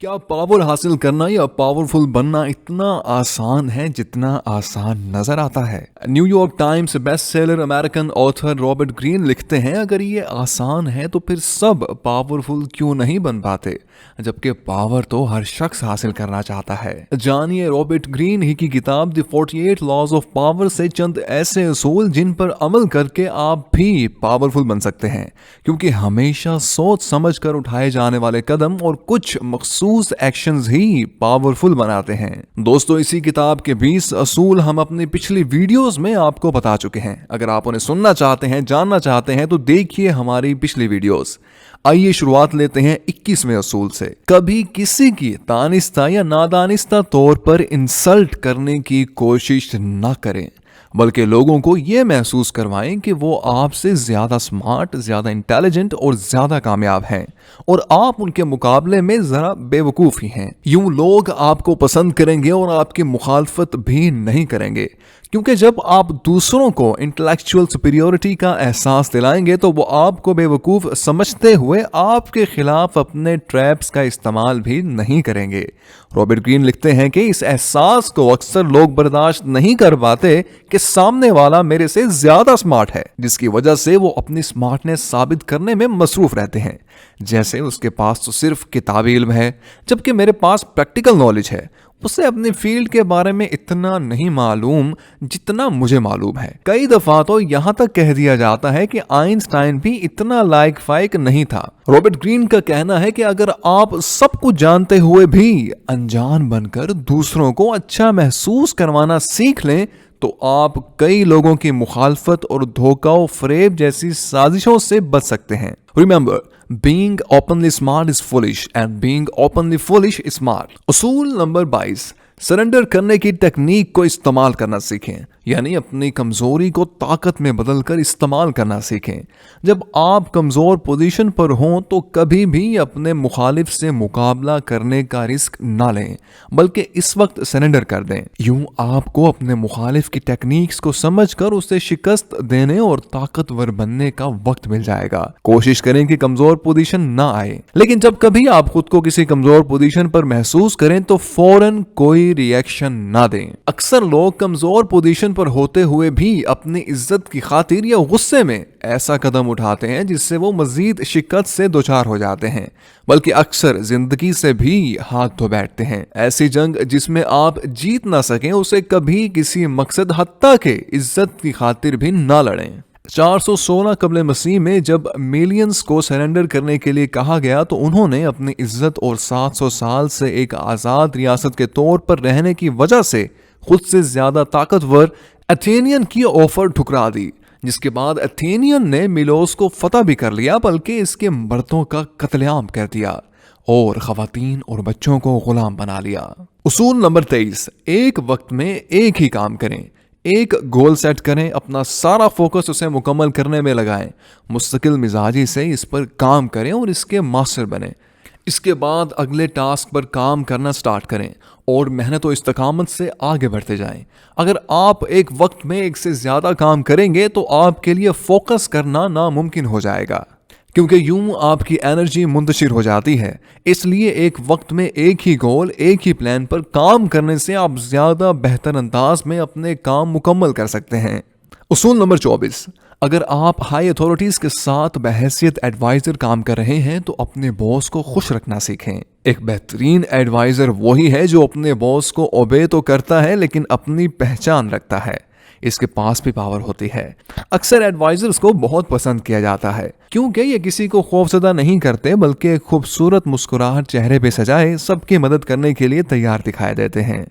क्या पावर हासिल करना या पावरफुल बनना इतना आसान है जितना आसान नजर आता है? New York times best seller American author Robert Greene लिखते हैं, अगर ये आसान है तो फिर सब पावरफुल क्यों नहीं बन पाते, जबकि पावर तो हर शख्स हासिल करना चाहता है। जानिए रॉबर्ट ग्रीन ही की किताब द 48 लॉज ऑफ पावर से चंद ऐसे असूल जिन पर अमल करके आप भी पावरफुल बन सकते हैं, क्योंकि हमेशा सोच समझ कर उठाए जाने वाले कदम और कुछ मखसूस एक्शंस ही पावरफुल बनाते हैं। दोस्तों, इसी किताब के 20 असूल हम अपनी पिछली वीडियोस में आपको बता चुके हैं। अगर आप उन्हें सुनना चाहते हैं, जानना चाहते हैं तो देखिए हमारी पिछली वीडियोस। आइए शुरुआत लेते हैं 21वें असूल से। कभी किसी की दानिस्ता या नादानिस्ता तौर पर इंसल्ट करने की कोशिश न करें, बल्कि लोगों को यह महसूस करवाएं कि वो आपसे ज्यादा स्मार्ट, ज्यादा इंटेलिजेंट और ज्यादा कामयाब हैं और आप उनके मुकाबले में जरा बेवकूफ ही हैं। यूं लोग आपको पसंद करेंगे और आपकी मुखालफत भी नहीं करेंगे, क्योंकि जब आप दूसरों को इंटेलेक्चुअल सुपीरियोरिटी का एहसास दिलाएंगे तो वो आपको बेवकूफ समझते हुए आपके खिलाफ अपने ट्रैप्स का इस्तेमाल भी नहीं करेंगे। रॉबर्ट ग्रीन लिखते हैं कि इस एहसास को अक्सर लोग बर्दाश्त नहीं कर पाते कि सामने वाला मेरे से ज्यादा स्मार्ट है, जिसकी वजह से वो अपनी स्मार्टनेस साबित करने में मसरूफ रहते हैं। जैसे उसके पास तो सिर्फ किताबी इल्म है, जबकि मेरे पास प्रैक्टिकल नॉलेज है। उसे अपनी फील्ड के बारे में इतना नहीं मालूम जितना मुझे मालूम है। कई दफा तो यहाँ तक कह दिया जाता है कि आइंस्टाइन भी इतना लायक फायक नहीं था। रॉबर्ट ग्रीन का कहना है कि अगर आप सब कुछ जानते हुए भी अनजान बनकर दूसरों को अच्छा महसूस करवाना सीख लें तो आप कई लोगों की मुखालफत और धोखा और फरेब जैसी साजिशों से बच सकते हैं। Remember, being openly smart is foolish and being openly foolish is smart। उसूल नंबर 22, सरेंडर करने की टेक्निक को इस्तेमाल करना सीखें, यानी अपनी कमजोरी को ताकत में बदलकर इस्तेमाल करना सीखें। जब आप कमजोर पोजीशन पर हों तो कभी भी अपने मुखालिफ से मुकाबला करने का रिस्क ना लें, बल्कि इस वक्त सरेंडर कर दें। यूं आपको अपने मुखालिफ की टेक्निक्स को समझकर उसे शिकस्त देने और ताकतवर बनने का वक्त मिल जाएगा। कोशिश करें कि कमजोर पोजीशन ना आए, लेकिन जब कभी आप खुद को किसी कमजोर पोजीशन पर महसूस करें तो फौरन कोई रिएक्शन ना दें। अक्सर लोग कमजोर पोजीशन पर होते हुए भी अपनी इज्जत की खातिर या गुस्से में ऐसा कदम उठाते हैं जिससे वो मजीद शिकस्त से दोचार हो जाते हैं, बल्कि अक्सर जिंदगी से भी हाथ धो बैठते हैं। ऐसी जंग जिसमें आप जीत ना सकें उसे कभी किसी मकसद हत्ता के इज्जत की खातिर भी ना लड़ें। 416 कबल मसीह में जब मिलियंस को सरेंडर करने के लिए कहा गया तो उन्होंने अपनी इज्जत और 700 साल से एक आज़ाद रियासत के तौर पर रहने की वजह से खुद से ज्यादा ताकतवर एथेनियन की ऑफर ठुकरा दी, जिसके बाद एथेनियन ने मिलोस को फतह भी कर लिया, बल्कि इसके मर्दों का कत्लेआम कर दिया और खवातीन और बच्चों को गुलाम बना लिया। उसूल नंबर 23, एक वक्त में एक ही काम करें। एक गोल सेट करें, अपना सारा फोकस उसे मुकम्मल करने में लगाएं, मुस्तकिल मिजाजी से इस पर काम करें और इसके मास्टर बनें। इसके बाद अगले टास्क पर काम करना स्टार्ट करें और मेहनत और इस्तकामत से आगे बढ़ते जाएं। अगर आप एक वक्त में एक से ज्यादा काम करेंगे तो आपके लिए फोकस करना नामुमकिन हो जाएगा, क्योंकि यूं आपकी एनर्जी मुंतशिर हो जाती है। इसलिए एक वक्त में एक ही गोल, एक ही प्लान पर काम करने से आप ज्यादा बेहतर अंदाज में अपने काम मुकम्मल कर सकते हैं। उसूल नंबर 24, अगर आप हाई अथॉरिटीज के साथ बहैसियत एडवाइजर काम कर रहे हैं तो अपने बॉस को खुश रखना सीखें। एक बेहतरीन एडवाइजर वही है जो अपने बॉस को ओबे तो करता है लेकिन अपनी पहचान रखता है। इसके पास भी पावर होती है। अक्सर एडवाइजर्स को बहुत पसंद किया जाता है, क्योंकि ये किसी को खौफजदा नहीं करते, बल्कि एक खूबसूरत मुस्कुराहट चेहरे पे सजाए सबकी मदद करने के लिए तैयार दिखाई देते हैं।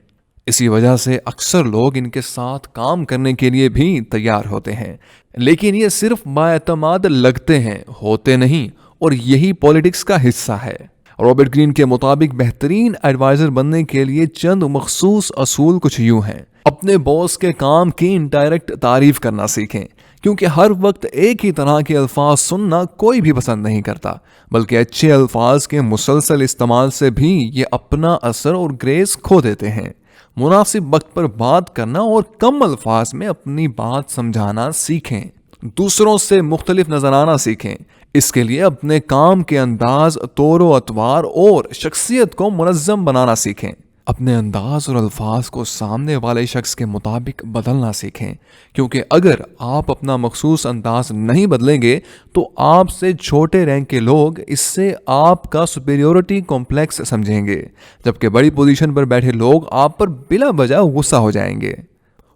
इसी वजह से अक्सर लोग इनके साथ काम करने के लिए भी तैयार होते हैं, लेकिन ये सिर्फ बाएतमाद लगते हैं, होते नहीं, और यही पॉलिटिक्स का हिस्सा है। रॉबर्ट ग्रीन के मुताबिक बेहतरीन एडवाइजर बनने के लिए चंद मखसूस असूल कुछ यूं हैं। अपने बॉस के काम की इनडायरेक्ट तारीफ करना सीखें, क्योंकि हर वक्त एक ही तरह के अल्फाज सुनना कोई भी पसंद नहीं करता, बल्कि अच्छे अल्फाज के मुसलसल इस्तेमाल से भी ये अपना असर और ग्रेस खो देते हैं। मुनासिब वक्त पर बात करना और कम अल्फाज में अपनी बात समझाना सीखें। दूसरों से मुख्तलिफ नजर आना सीखें। اس کے لیے اپنے کام کے انداز، طور و اطوار اور شخصیت کو منظم بنانا سیکھیں۔ اپنے انداز اور الفاظ کو سامنے والے شخص کے مطابق بدلنا سیکھیں، کیونکہ اگر آپ اپنا مخصوص انداز نہیں بدلیں گے تو آپ سے چھوٹے رینک کے لوگ اس سے آپ کا سپیریورٹی کمپلیکس سمجھیں گے، جبکہ بڑی پوزیشن پر بیٹھے لوگ آپ پر بلا وجہ غصہ ہو جائیں گے۔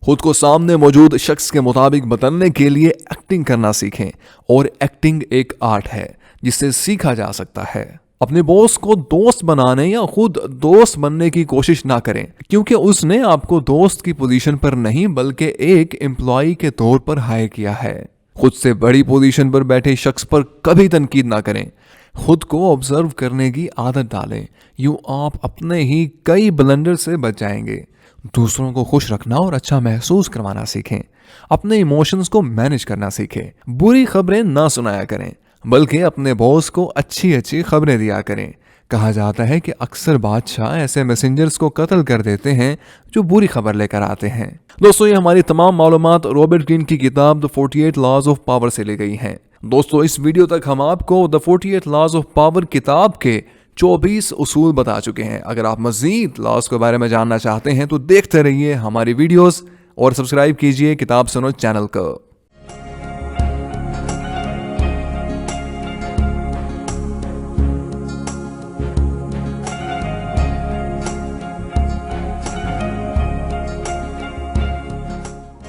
خود کو سامنے موجود شخص کے مطابق بدلنے کے لیے ایکٹنگ کرنا سیکھیں، اور ایکٹنگ ایک آرٹ ہے جسے سیکھا جا سکتا ہے۔ اپنے باس کو دوست بنانے یا خود دوست بننے کی کوشش نہ کریں، کیونکہ اس نے آپ کو دوست کی پوزیشن پر نہیں بلکہ ایک امپلائی کے طور پر ہائر کیا ہے۔ خود سے بڑی پوزیشن پر بیٹھے شخص پر کبھی تنقید نہ کریں۔ خود کو آبزرو کرنے کی عادت ڈالیں، یوں آپ اپنے ہی کئی بلنڈر سے بچ جائیں گے۔ دوسروں کو خوش رکھنا اور اچھا محسوس کروانا سیکھیں۔ اپنے ایموشنز کو مینج کرنا سیکھیں۔ بری خبریں نہ سنایا کریں، بلکہ اپنے باس کو اچھی خبریں دیا کریں۔ کہا جاتا ہے کہ اکثر بادشاہ ایسے میسنجرز کو قتل کر دیتے ہیں جو بری خبر لے کر آتے ہیں۔ دوستو، یہ ہماری تمام معلومات رابرٹ گرین کی کتاب The 48 Laws of Power سے لی گئی ہیں۔ دوستو، اس ویڈیو تک ہم آپ کو The 48 Laws of Power کتاب کے 24 اصول بتا چکے ہیں۔ اگر آپ مزید لاز کے بارے میں جاننا چاہتے ہیں تو دیکھتے رہیے ہماری ویڈیوز اور سبسکرائب کیجئے کتاب سنو چینل کو۔